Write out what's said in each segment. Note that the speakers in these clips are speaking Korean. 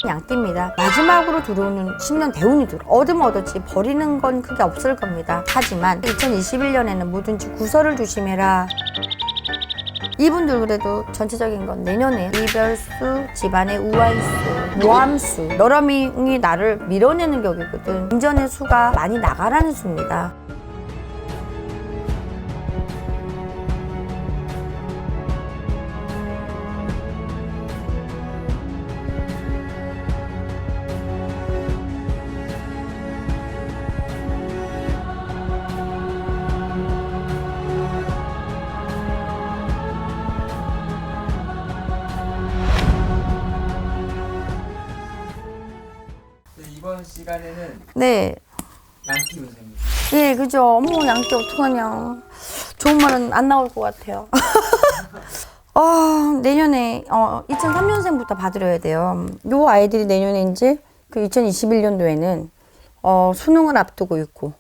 양띠입니다. 마지막으로 들어오는 10년 대운이 들어. 얻으면 얻었지 버리는 건 크게 없을 겁니다. 하지만 2021년에는 뭐든지 구설을 조심해라. 이분들 그래도 전체적인 건 내년에 이별수, 집안의 우환수, 모함수, 여러 명이 나를 밀어내는 격이거든. 금전의 수가 많이 나가라는 수입니다. 이번 시간에는 네. 양띠 운세입니다. 예, 그죠. 어머, 양띠 어떡하냐. 좋은 말은 안 나올 것 같아요. 내년에, 2003년생부터 봐드려야 돼요. 요 아이들이 내년에 이제 그 2021년도에는, 수능을 앞두고 있고,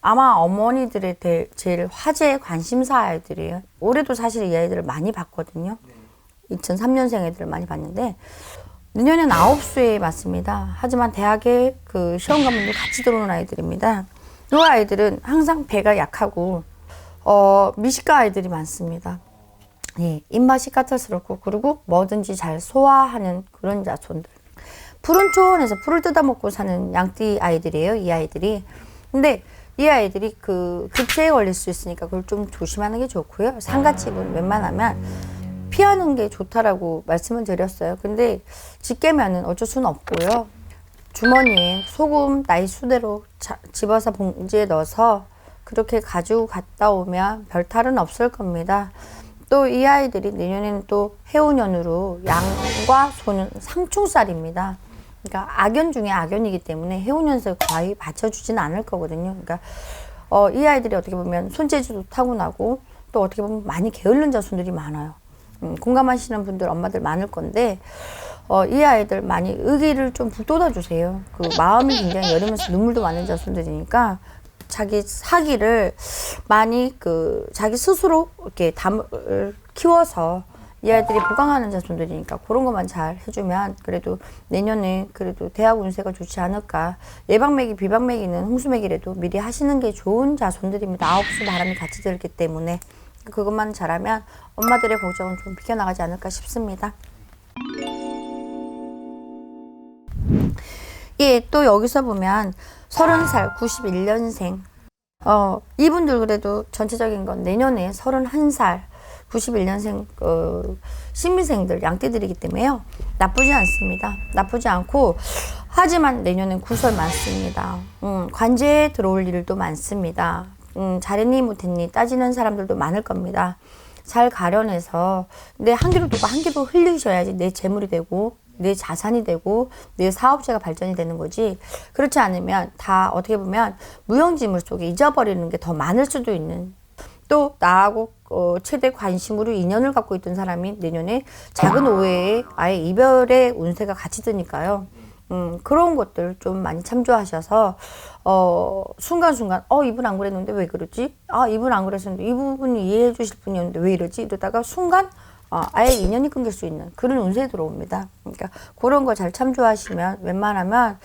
아마 어머니들의 제일 화제의 관심사 아이들이에요. 올해도 사실 이 아이들을 많이 봤거든요. 2003년생 애들을 많이 봤는데, 내년엔 9수에 맞습니다. 하지만 대학에 그 시험 과목도 같이 들어오는 아이들입니다. 이 아이들은 항상 배가 약하고 미식가 아이들이 많습니다. 예, 입맛이 까탈스럽고 그리고 뭐든지 잘 소화하는 그런 자손들. 푸른 초원에서 풀을 뜯어먹고 사는 양띠 아이들이에요. 이 아이들이. 근데 이 아이들이 그 급제에 걸릴 수 있으니까 그걸 좀 조심하는 게 좋고요. 상가집은 웬만하면 피하는 게 좋다라고 말씀을 드렸어요. 근데 집게면은 어쩔 수는 없고요. 주머니에 소금 나이 수대로 집어서 봉지에 넣어서 그렇게 가지고 갔다 오면 별 탈은 없을 겁니다. 또 이 아이들이 내년에는 또 해운년으로 양과 소는 상충살입니다. 그러니까 악연 중에 악연이기 때문에 해운년세 과히 받쳐주지는 않을 거거든요. 그러니까 이 아이들이 어떻게 보면 손재주도 타고나고 또 어떻게 보면 많이 게으른 자손들이 많아요. 공감하시는 분들 엄마들 많을 건데 이 아이들 많이 의기를 좀 북돋아 주세요. 그 마음이 굉장히 여리면서 눈물도 많은 자손들이니까 자기 사기를 많이 자기 스스로 이렇게 키워서 이 아이들이 보강하는 자손들이니까 그런 것만 잘 해주면 그래도 내년에 그래도 대학 운세가 좋지 않을까. 예방매기 비방매기는 홍수매기라도 미리 하시는 게 좋은 자손들입니다. 9수 바람이 같이 들기 때문에 그것만 잘하면 엄마들의 걱정은 좀 비켜나가지 않을까 싶습니다. 예, 또 여기서 보면 30살 91년생 이분들 그래도 전체적인 건 내년에 31살 91년생 신미생들 양띠들이기 때문에요. 나쁘지 않습니다. 나쁘지 않고 하지만 내년엔 구설 많습니다. 관제에 들어올 일도 많습니다. 잘했니 못했니 따지는 사람들도 많을 겁니다. 잘 가려내서 내 한 귀로 두고 한 귀로 흘리셔야지 내 재물이 되고 내 자산이 되고 내 사업체가 발전이 되는 거지. 그렇지 않으면 다 어떻게 보면 무용지물 속에 잊어버리는 게 더 많을 수도 있는. 또 나하고 최대 관심으로 인연을 갖고 있던 사람이 내년에 작은 오해에 아예 이별의 운세가 같이 드니까요. 그런 것들 좀 많이 참조하셔서 순간순간 이분 안 그랬는데 왜 그러지? 이분 안 그랬었는데 이 부분이 이해해 주실 분이었는데 왜 이러지? 이러다가 순간 아예 인연이 끊길 수 있는 그런 운세에 들어옵니다. 그러니까 그런 거 잘 참조하시면 웬만하면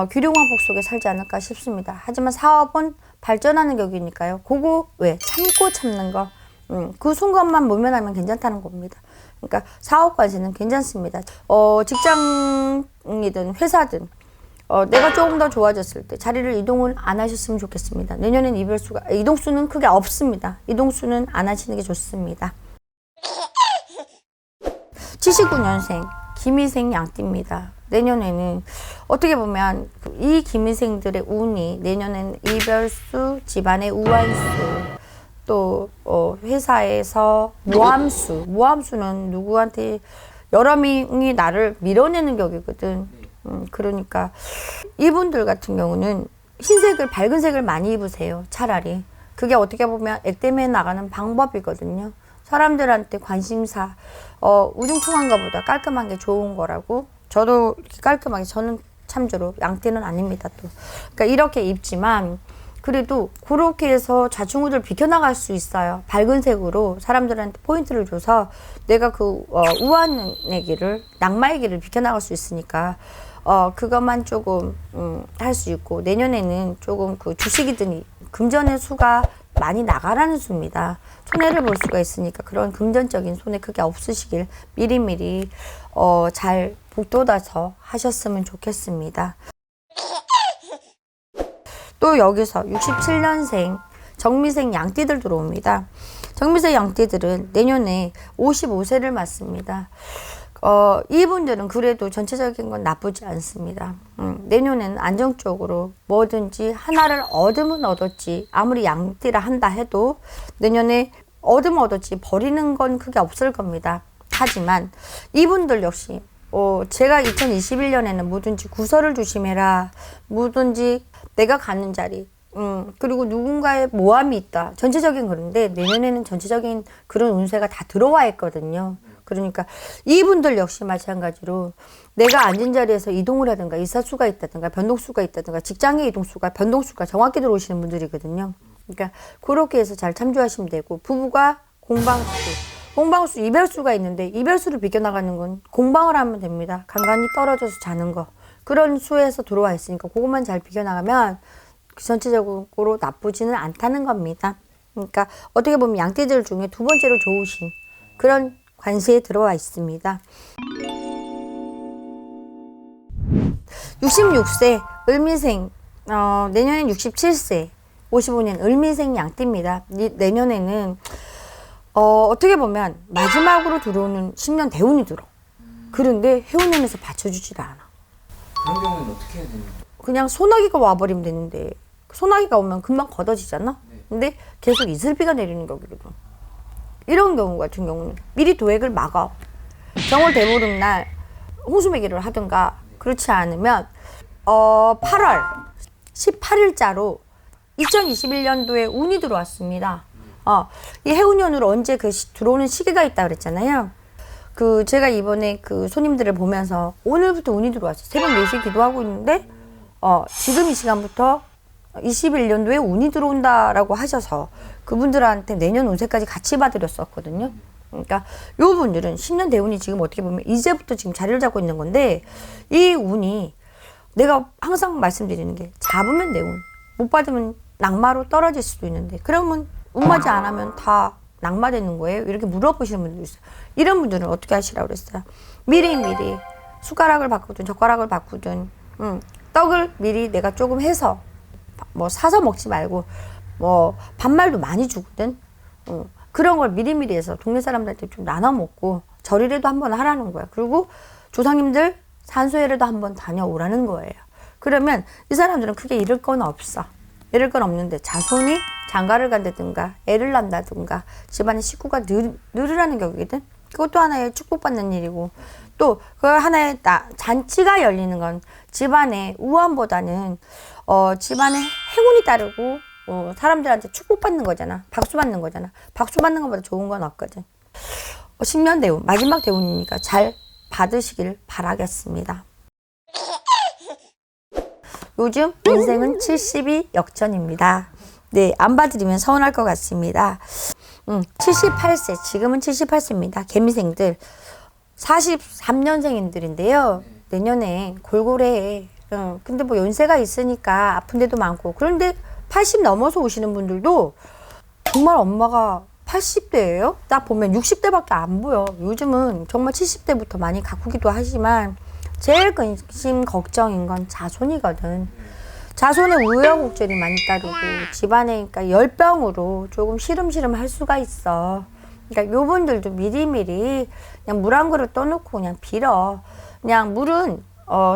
귀룡화복 속에 살지 않을까 싶습니다. 하지만 사업은 발전하는 격이니까요. 그거 왜 참고 참는 거 그 순간만 모면하면 괜찮다는 겁니다. 그러니까 사업 관세는 괜찮습니다. 직장이든 회사든 내가 조금 더 좋아졌을 때 자리를 이동을 안 하셨으면 좋겠습니다. 내년엔 이동수는 크게 없습니다. 이동수는 안 하시는 게 좋습니다. 79년생 김희생 양띠입니다. 내년에는 어떻게 보면 이 김희생들의 운이 내년에는 이별수, 집안의 우환수, 또 회사에서 모함수는 누구한테 여러 명이 나를 밀어내는 격이거든. 그러니까 이분들 같은 경우는 흰색을 밝은 색을 많이 입으세요. 차라리 그게 어떻게 보면 액땜해 나가는 방법이거든요. 사람들한테 관심사 우중충한 것보다 깔끔한 게 좋은 거라고. 저도 이렇게 깔끔하게 저는 참조로 양띠는 아닙니다. 또 그러니까 이렇게 입지만 그래도 그렇게 해서 좌충우돌 비켜나갈 수 있어요. 밝은 색으로 사람들한테 포인트를 줘서 내가 그 우환의 길을, 낙마의 길을 비켜나갈 수 있으니까 그것만 조금 할 수 있고, 내년에는 조금 그 주식이든 금전의 수가 많이 나가라는 수입니다. 손해를 볼 수가 있으니까 그런 금전적인 손해 크게 없으시길 미리미리 잘 북돋아서 하셨으면 좋겠습니다. 또 여기서 67년생 정미생 양띠들 들어옵니다. 정미생 양띠들은 내년에 55세를 맞습니다. 이분들은 그래도 전체적인 건 나쁘지 않습니다. 내년에는 안정적으로 뭐든지 하나를 얻으면 얻었지, 아무리 양띠라 한다 해도 내년에 얻으면 얻었지 버리는 건 크게 없을 겁니다. 하지만 이분들 역시 제가 2021년에는 뭐든지 구설을 조심해라, 뭐든지 내가 가는 자리, 그리고 누군가의 모함이 있다, 전체적인 그런데 내년에는 전체적인 그런 운세가 다 들어와 있거든요. 그러니까 이분들 역시 마찬가지로 내가 앉은 자리에서 이동을 하든가 이사수가 있다든가 변동수가 있다든가 직장의 이동수가 변동수가 정확히 들어오시는 분들이거든요. 그러니까 그렇게 해서 잘 참조하시면 되고, 부부가 공방수 이별수가 있는데 이별수를 비껴나가는 건 공방을 하면 됩니다. 간간히 떨어져서 자는 거, 그런 수에서 들어와 있으니까 그것만 잘 비껴나가면 전체적으로 나쁘지는 않다는 겁니다. 그러니까 어떻게 보면 양띠들 중에 두 번째로 좋으신 그런 관세에 들어와 있습니다. 66세 을미생, 내년엔 67세, 55년 을미생 양띠입니다. 내년에는 어떻게 보면 마지막으로 들어오는 10년 대운이 들어. 그런데 해운년에서 받쳐주지도 않아. 그런 경우는 어떻게 해야 되는 거예요? 그냥 소나기가 와버리면 되는데, 소나기가 오면 금방 걷어지잖아? 네. 근데 계속 이슬비가 내리는 거거든. 이런 경우 같은 경우는 미리 도액을 막아. 정월 대보름날 홍수매기를 하든가, 그렇지 않으면 8월 18일자로 2021년도에 운이 들어왔습니다. 이 해운년으로 언제 들어오는 시기가 있다 그랬잖아요. 제가 이번에 손님들을 보면서 오늘부터 운이 들어왔어요. 새벽 4시에 기도하고 있는데 지금 이 시간부터 21년도에 운이 들어온다라고 하셔서 그분들한테 내년 운세까지 같이 봐드렸었거든요. 그러니까 요 분들은 10년 대운이 지금 어떻게 보면 이제부터 지금 자리를 잡고 있는 건데, 이 운이 내가 항상 말씀드리는 게, 잡으면 내 운, 못 받으면 낙마로 떨어질 수도 있는데, 그러면 운맞이 안 하면 다 낙마되는 거예요? 이렇게 물어보시는 분들도 있어요. 이런 분들은 어떻게 하시라고 그랬어요? 미리미리 숟가락을 바꾸든 젓가락을 바꾸든 떡을 미리 내가 조금 해서 뭐 사서 먹지 말고 뭐 반말도 많이 주거든. 그런 걸 미리미리 해서 동네 사람들한테 좀 나눠 먹고 절이라도 한번 하라는 거야. 그리고 조상님들 산소회라도 한번 다녀오라는 거예요. 그러면 이 사람들은 크게 잃을 건 없어. 잃을 건 없는데 자손이 장가를 간다든가 애를 낳는다든가 집안의 식구가 늘으라는 격이거든. 그것도 하나의 축복받는 일이고, 또 그 하나의 잔치가 열리는 건 집안의 우환보다는 집안의 행운이 따르고 사람들한테 축복받는 거잖아. 박수 받는 거잖아. 박수 받는 것보다 좋은 건 없거든. 10년 대운, 마지막 대운이니까 잘 받으시길 바라겠습니다. 요즘 인생은 70이 역전입니다. 네, 안 봐드리면 서운할 것 같습니다. 78세, 지금은 78세입니다. 개미생들. 43년생인들인데요. 내년에 골고래. 근데 뭐 연세가 있으니까 아픈 데도 많고. 그런데 80 넘어서 오시는 분들도 정말 엄마가 80대예요? 딱 보면 60대밖에 안 보여. 요즘은 정말 70대부터 많이 가꾸기도 하지만 제일 근심 걱정인 건 자손이거든. 자손의 우여곡절이 많이 따르고 집안에 그러니까 열병으로 조금 시름시름 할 수가 있어. 그러니까 요분들도 미리미리 그냥 물 한 그릇 떠놓고 그냥 빌어. 그냥 물은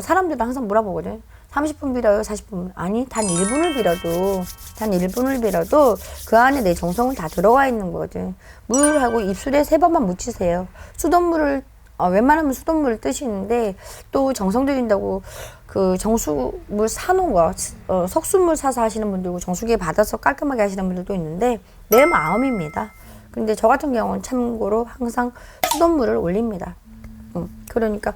사람들도 항상 물어보거든. 30분 빌어요? 40분? 아니, 단 1분을 빌어도 그 안에 내 정성은 다 들어가 있는 거거든. 물하고 입술에 3번만 묻히세요. 수돗물을 웬만하면 수돗물을 뜨시는데 또 정성 들인다고 그 정수물 사놓은 거, 석수물 사서 하시는 분들고 정수기에 받아서 깔끔하게 하시는 분들도 있는데 내 마음입니다. 근데 저 같은 경우는 참고로 항상 수돗물을 올립니다. 그러니까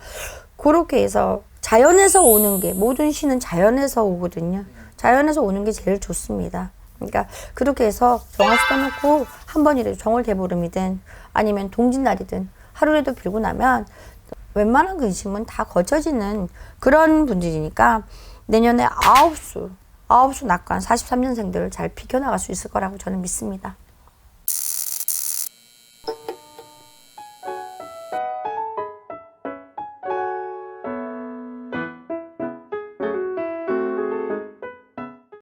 그렇게 해서 자연에서 오는 게, 모든 신은 자연에서 오거든요. 자연에서 오는 게 제일 좋습니다. 그러니까 그렇게 해서 정화 시켜놓고 한 번이라도 정월 대보름이든 아니면 동짓날이든 하루라도 빌고 나면 웬만한 근심은 다 거쳐지는 그런 분들이니까 내년에 아홉 수 낙관 43년생들을 잘 비켜나갈 수 있을 거라고 저는 믿습니다.